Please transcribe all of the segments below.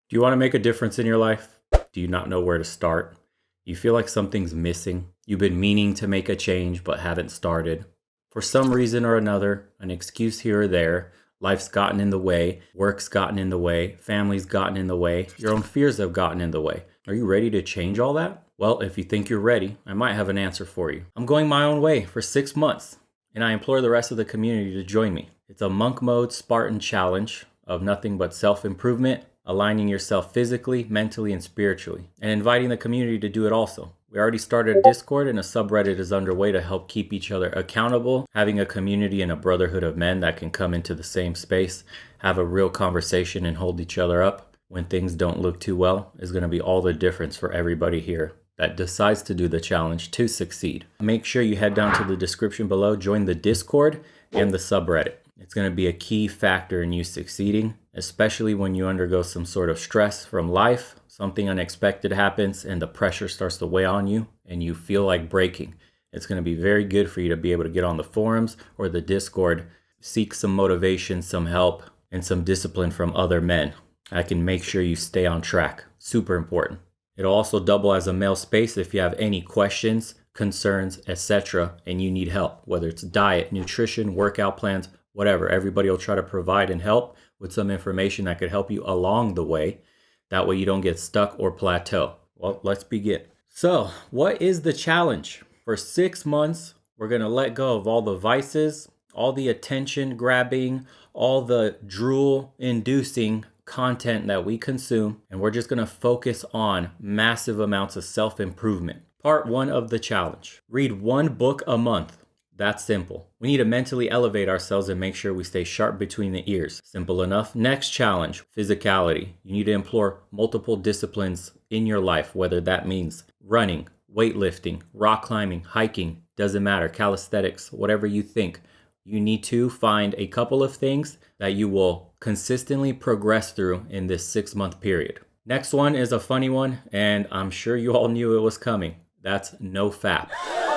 Do you want to make a difference in your life? Do you not know where to start? You feel like something's missing. You've been meaning to make a change but haven't started. For some reason or another, an excuse here or there, life's gotten in the way, work's gotten in the way, family's gotten in the way, your own fears have gotten in the way. Are you ready to change all that? Well, if you think you're ready, I might have an answer for you. I'm going my own way for 6 months, and I implore the rest of the community to join me. It's a monk mode Spartan challenge of nothing but self-improvement, aligning yourself physically, mentally, and spiritually, and inviting the community to do it also. We already started a Discord and a subreddit is underway to help keep each other accountable, having a community and a brotherhood of men that can come into the same space, have a real conversation and hold each other up when things don't look too well is going to be all the difference for everybody here that decides to do the challenge to succeed. Make sure you head down to the description below, join the Discord and the subreddit. It's going to be a key factor in you succeeding, especially when you undergo some sort of stress from life, something unexpected happens and the pressure starts to weigh on you and you feel like breaking. It's going to be very good for you to be able to get on the forums or the Discord, seek some motivation, some help, and some discipline from other men. I can make sure you stay on track. Super important. It'll also double as a male space if you have any questions, concerns, etc., and you need help, whether it's diet, nutrition, workout plans, whatever. Everybody will try to provide and help with some information that could help you along the way. That way you don't get stuck or plateau. Well, let's begin. So, what is the challenge? For 6 months, we're going to let go of all the vices, all the attention grabbing, all the drool inducing content that we consume, and we're just going to focus on massive amounts of self-improvement. Part 1 of the challenge. Read 1 book a month. That's simple. We need to mentally elevate ourselves and make sure we stay sharp between the ears. Simple enough. Next challenge, physicality. You need to employ multiple disciplines in your life, whether that means running, weightlifting, rock climbing, hiking, doesn't matter, calisthenics, whatever you think. You need to find a couple of things that you will consistently progress through in this 6-month period. Next one is a funny one, and I'm sure you all knew it was coming. That's no fap.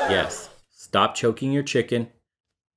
Yes. Stop choking your chicken.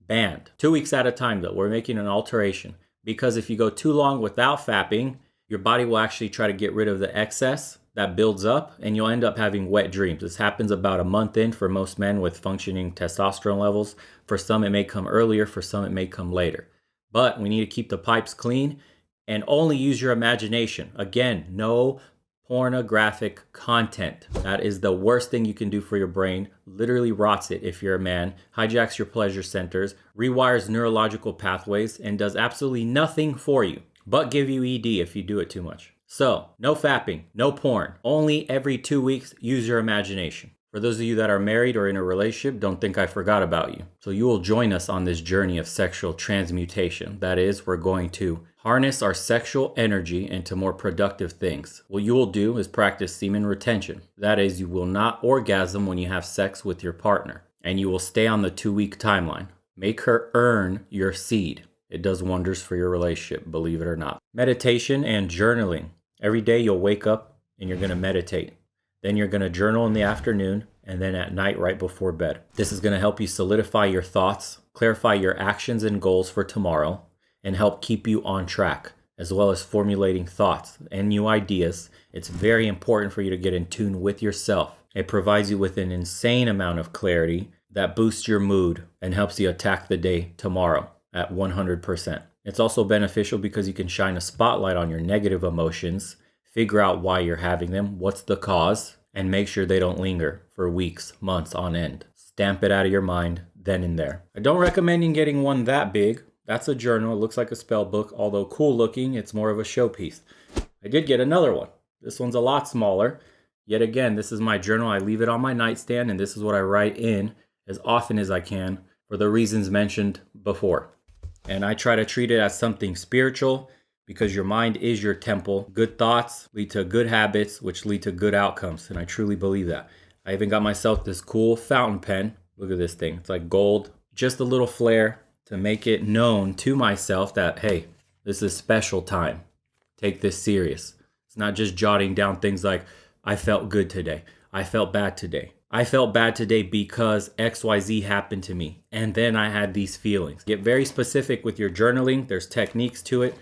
Banned. 2 weeks at a time though. We're making an alteration. Because if you go too long without fapping, your body will actually try to get rid of the excess that builds up and you'll end up having wet dreams. This happens about a month in for most men with functioning testosterone levels. For some it may come earlier, for some it may come later. But we need to keep the pipes clean and only use your imagination. Again, no pornographic content. That is the worst thing you can do for your brain. Literally rots it if you're a man, hijacks your pleasure centers, rewires neurological pathways, and does absolutely nothing for you, but give you ED if you do it too much. So, no fapping, no porn. Only every 2 weeks, use your imagination. For those of you that are married or in a relationship, don't think I forgot about you. So you will join us on this journey of sexual transmutation. That is, we're going to harness our sexual energy into more productive things. What you will do is practice semen retention. That is, you will not orgasm when you have sex with your partner. And you will stay on the 2-week timeline. Make her earn your seed. It does wonders for your relationship, believe it or not. Meditation and journaling. Every day you'll wake up and you're going to meditate. Then you're going to journal in the afternoon and then at night right before bed. This is going to help you solidify your thoughts, clarify your actions and goals for tomorrow, and help keep you on track, as well as formulating thoughts and new ideas. It's very important for you to get in tune with yourself. It provides you with an insane amount of clarity that boosts your mood and helps you attack the day tomorrow at 100%. It's also beneficial because you can shine a spotlight on your negative emotions, figure out why you're having them, what's the cause, and make sure they don't linger for weeks, months on end. Stamp it out of your mind then and there. I don't recommend you getting one that big. That's a journal. It looks like a spell book, although cool looking, it's more of a showpiece. I did get another one. This one's a lot smaller. Yet again, this is my journal. I leave it on my nightstand, and this is what I write in as often as I can for the reasons mentioned before. And I try to treat it as something spiritual, because your mind is your temple. Good thoughts lead to good habits, which lead to good outcomes. And I truly believe that. I even got myself this cool fountain pen. Look at this thing. It's like gold. Just a little flair to make it known to myself that, hey, this is special time. Take this serious. It's not just jotting down things like, I felt good today. I felt bad today. I felt bad today because XYZ happened to me. And then I had these feelings. Get very specific with your journaling. There's techniques to it.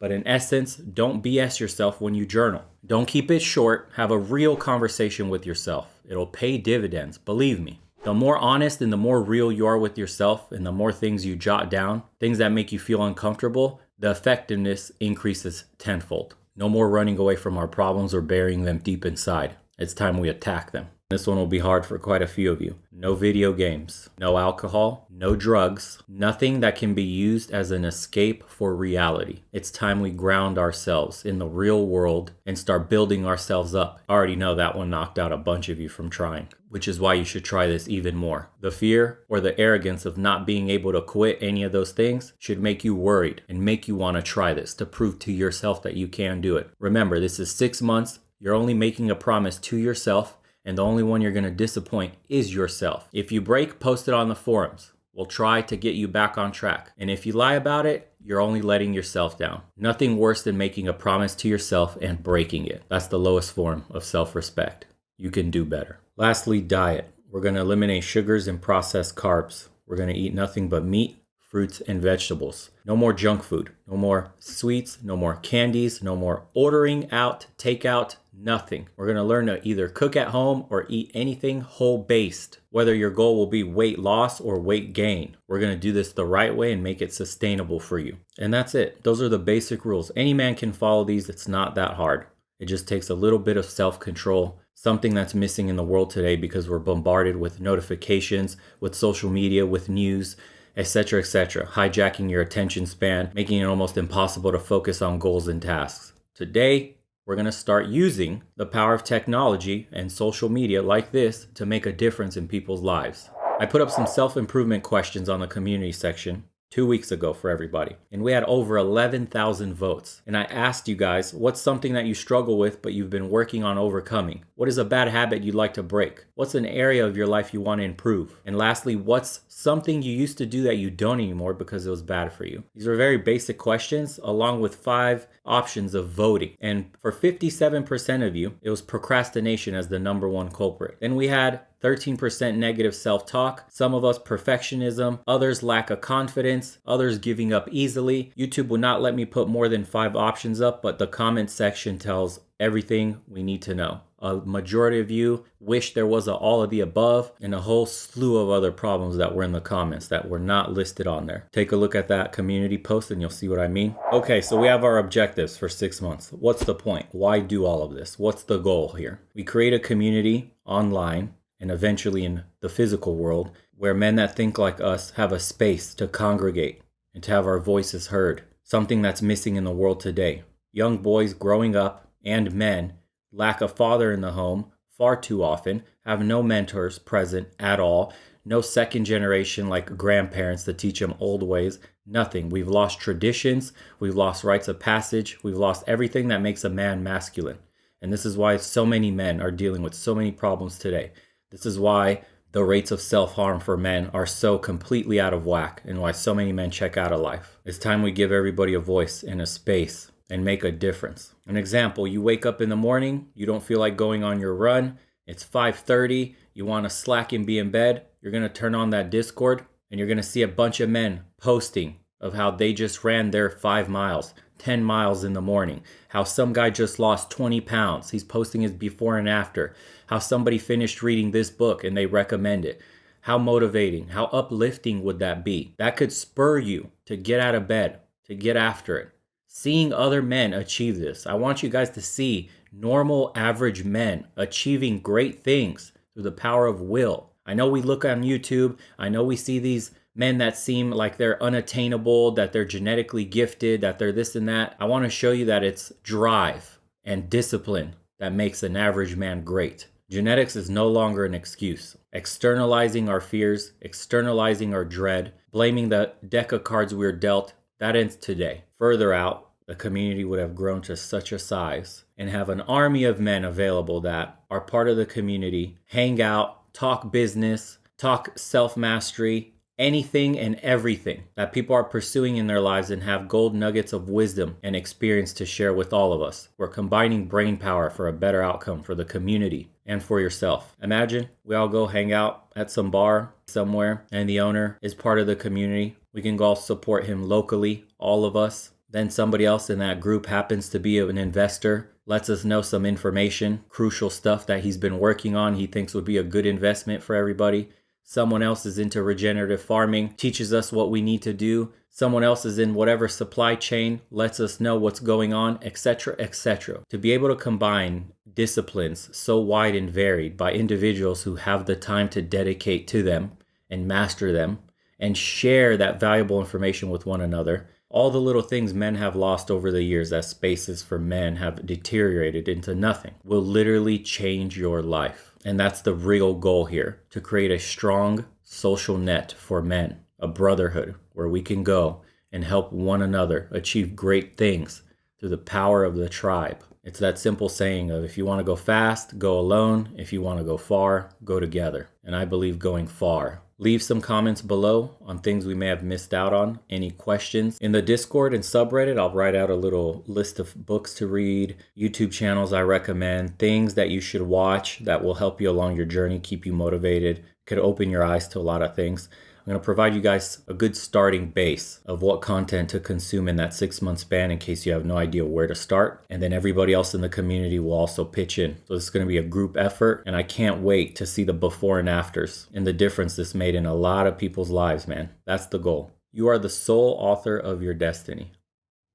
But in essence, don't BS yourself when you journal. Don't keep it short. Have a real conversation with yourself. It'll pay dividends, believe me. The more honest and the more real you are with yourself and the more things you jot down, things that make you feel uncomfortable, the effectiveness increases tenfold. No more running away from our problems or burying them deep inside. It's time we attack them. This one will be hard for quite a few of you. No video games, no alcohol, no drugs, nothing that can be used as an escape for reality. It's time we ground ourselves in the real world and start building ourselves up. I already know that one knocked out a bunch of you from trying, which is why you should try this even more. The fear or the arrogance of not being able to quit any of those things should make you worried and make you want to try this to prove to yourself that you can do it. Remember, this is 6 months. You're only making a promise to yourself, and the only one you're going to disappoint is yourself. If you break, post it on the forums. We'll try to get you back on track. And if you lie about it, you're only letting yourself down. Nothing worse than making a promise to yourself and breaking it. That's the lowest form of self-respect. You can do better. Lastly, diet. We're going to eliminate sugars and processed carbs. We're going to eat nothing but meat, fruits, and vegetables. No more junk food. No more sweets. No more candies. No more ordering out, takeout. Nothing. We're going to learn to either cook at home or eat anything whole-based. Whether your goal will be weight loss or weight gain, we're going to do this the right way and make it sustainable for you. And that's it. Those are the basic rules. Any man can follow these. It's not that hard. It just takes a little bit of self-control, something that's missing in the world today because we're bombarded with notifications, with social media, with news, etc., hijacking your attention span, making it almost impossible to focus on goals and tasks. Today, we're going to start using the power of technology and social media like this to make a difference in people's lives. I put up some self-improvement questions on the community section 2 weeks ago for everybody, and we had over 11,000 votes. And I asked you guys, what's something that you struggle with but you've been working on overcoming? What is a bad habit you'd like to break? What's an area of your life you want to improve? And lastly, what's something you used to do that you don't anymore because it was bad for you? These are very basic questions along with 5 options of voting. And for 57% of you, it was procrastination as the number one culprit. Then we had 13% negative self-talk, some of us perfectionism, others lack of confidence, others giving up easily. YouTube will not let me put more than 5 options up, but the comment section tells everything we need to know. A majority of you wish there was all of the above and a whole slew of other problems that were in the comments that were not listed on there. Take a look at that community post and you'll see what I mean. Okay, so we have our objectives for 6 months. What's the point? Why do all of this? What's the goal here? We create a community online and eventually in the physical world, where men that think like us have a space to congregate and to have our voices heard, something that's missing in the world today. Young boys growing up and men lack a father in the home far too often, have no mentors present at all, no second generation like grandparents to teach them old ways, nothing. We've lost traditions, we've lost rites of passage, we've lost everything that makes a man masculine. And this is why so many men are dealing with so many problems today. This is why the rates of self-harm for men are so completely out of whack and why so many men check out of life. It's time we give everybody a voice and a space and make a difference. An example, you wake up in the morning, you don't feel like going on your run, it's 5:30, you want to slack and be in bed, you're going to turn on that Discord and you're going to see a bunch of men posting of how they just ran their 5 miles, 10 miles in the morning, how some guy just lost 20 pounds. He's posting his before and after, how somebody finished reading this book and they recommend it. How motivating, how uplifting would that be? That could spur you to get out of bed, to get after it. Seeing other men achieve this. I want you guys to see normal, average men achieving great things through the power of will. I know we look on YouTube, I know we see these men that seem like they're unattainable, that they're genetically gifted, that they're this and that. I want to show you that it's drive and discipline that makes an average man great. Genetics is no longer an excuse. Externalizing our fears, externalizing our dread, blaming the deck of cards we were dealt, that ends today. Further out, the community would have grown to such a size and have an army of men available that are part of the community, hang out, talk business, talk self-mastery, anything and everything that people are pursuing in their lives and have gold nuggets of wisdom and experience to share with all of us. We're combining brain power for a better outcome for the community and for yourself. Imagine we all go hang out at some bar somewhere and the owner is part of the community. We can go support him locally, all of us. Then somebody else in that group happens to be an investor, lets us know some information, crucial stuff that he's been working on, he thinks would be a good investment for everybody. Someone else is into regenerative farming, teaches us what we need to do. Someone else is in whatever supply chain, lets us know what's going on, etc., etc. To be able to combine disciplines so wide and varied by individuals who have the time to dedicate to them and master them and share that valuable information with one another. All the little things men have lost over the years as spaces for men have deteriorated into nothing will literally change your life. And that's the real goal here, to create a strong social net for men, a brotherhood where we can go and help one another achieve great things through the power of the tribe. It's that simple saying of, if you want to go fast, go alone. If you want to go far, go together. And I believe going far. Leave some comments below on things we may have missed out on. Any questions? In the Discord and subreddit, I'll write out a little list of books to read, YouTube channels I recommend, things that you should watch that will help you along your journey, keep you motivated, could open your eyes to a lot of things. I'm going to provide you guys a good starting base of what content to consume in that 6-month span in case you have no idea where to start. And then everybody else in the community will also pitch in. So this is going to be a group effort, and I can't wait to see the before and afters and the difference this made in a lot of people's lives, man. That's the goal. You are the sole author of your destiny.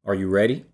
Are you ready?